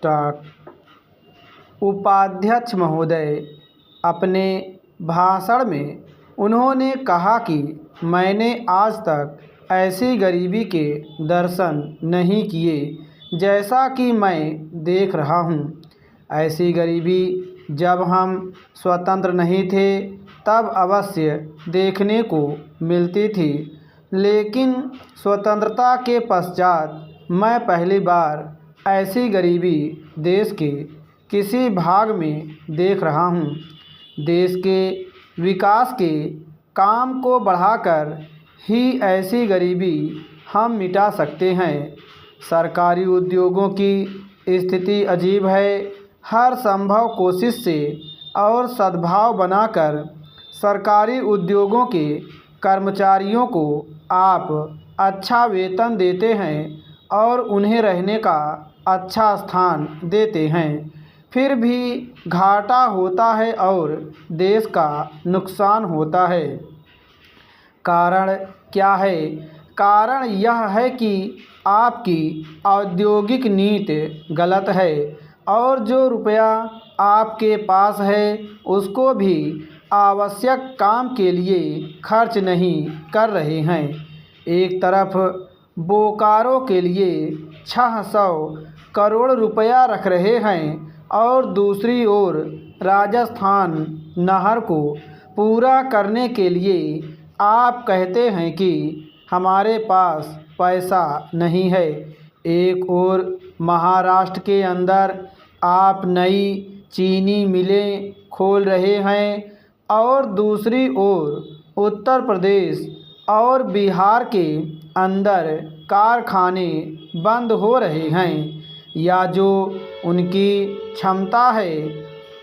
Start. उपाध्यक्ष महोदय, अपने भाषण में उन्होंने कहा कि मैंने आज तक ऐसी गरीबी के दर्शन नहीं किए जैसा कि मैं देख रहा हूँ। ऐसी गरीबी जब हम स्वतंत्र नहीं थे तब अवश्य देखने को मिलती थी, लेकिन स्वतंत्रता के पश्चात मैं पहली बार ऐसी गरीबी देश के किसी भाग में देख रहा हूँ। देश के विकास के काम को बढ़ाकर ही ऐसी गरीबी हम मिटा सकते हैं। सरकारी उद्योगों की स्थिति अजीब है। हर संभव कोशिश से और सद्भाव बनाकर सरकारी उद्योगों के कर्मचारियों को आप अच्छा वेतन देते हैं और उन्हें रहने का अच्छा स्थान देते हैं, फिर भी घाटा होता है और देश का नुकसान होता है। कारण क्या है? कारण यह है कि आपकी औद्योगिक नीति गलत है और जो रुपया आपके पास है उसको भी आवश्यक काम के लिए खर्च नहीं कर रहे हैं। एक तरफ बोकारो के लिए 600 करोड़ रुपया रख रहे हैं और दूसरी ओर राजस्थान नहर को पूरा करने के लिए आप कहते हैं कि हमारे पास पैसा नहीं है। एक ओर महाराष्ट्र के अंदर आप नई चीनी मिलें खोल रहे हैं और दूसरी ओर उत्तर प्रदेश और बिहार के अंदर कारखाने बंद हो रहे हैं या जो उनकी क्षमता है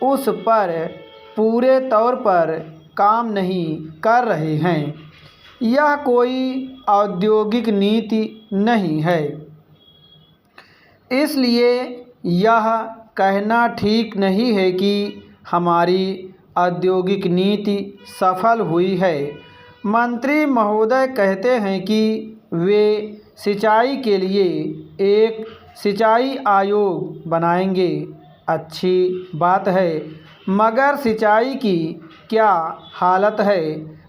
उस पर पूरे तौर पर काम नहीं कर रहे हैं। यह कोई औद्योगिक नीति नहीं है। इसलिए यह कहना ठीक नहीं है कि हमारी औद्योगिक नीति सफल हुई है। मंत्री महोदय कहते हैं कि वे सिंचाई के लिए एक सिंचाई आयोग बनाएंगे। अच्छी बात है, मगर सिंचाई की क्या हालत है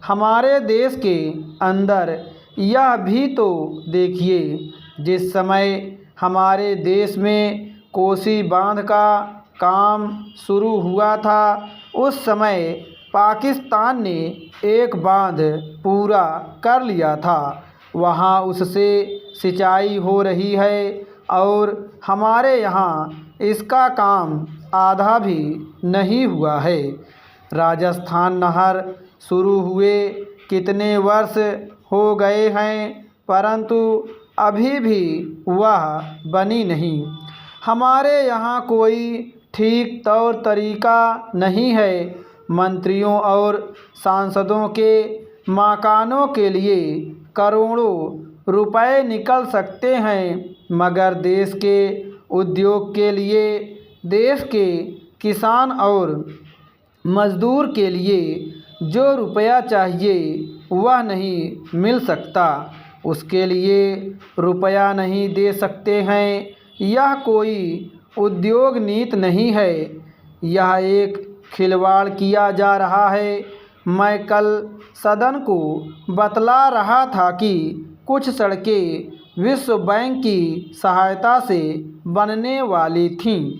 हमारे देश के अंदर, यह भी तो देखिए। जिस समय हमारे देश में कोसी बांध का काम शुरू हुआ था उस समय पाकिस्तान ने एक बांध पूरा कर लिया था। वहाँ उससे सिंचाई हो रही है और हमारे यहाँ इसका काम आधा भी नहीं हुआ है। राजस्थान नहर शुरू हुए कितने वर्ष हो गए हैं परंतु अभी भी वह बनी नहीं। हमारे यहाँ कोई ठीक तौर तरीका नहीं है। मंत्रियों और सांसदों के मकानों के लिए करोड़ों रुपए निकल सकते हैं, मगर देश के उद्योग के लिए, देश के किसान और मज़दूर के लिए जो रुपया चाहिए वह नहीं मिल सकता। उसके लिए रुपया नहीं दे सकते हैं। यह कोई उद्योग नीति नहीं है, यह एक खिलवाड़ किया जा रहा है। मैं कल सदन को बतला रहा था कि कुछ सड़कें विश्व बैंक की सहायता से बनने वाली थीं।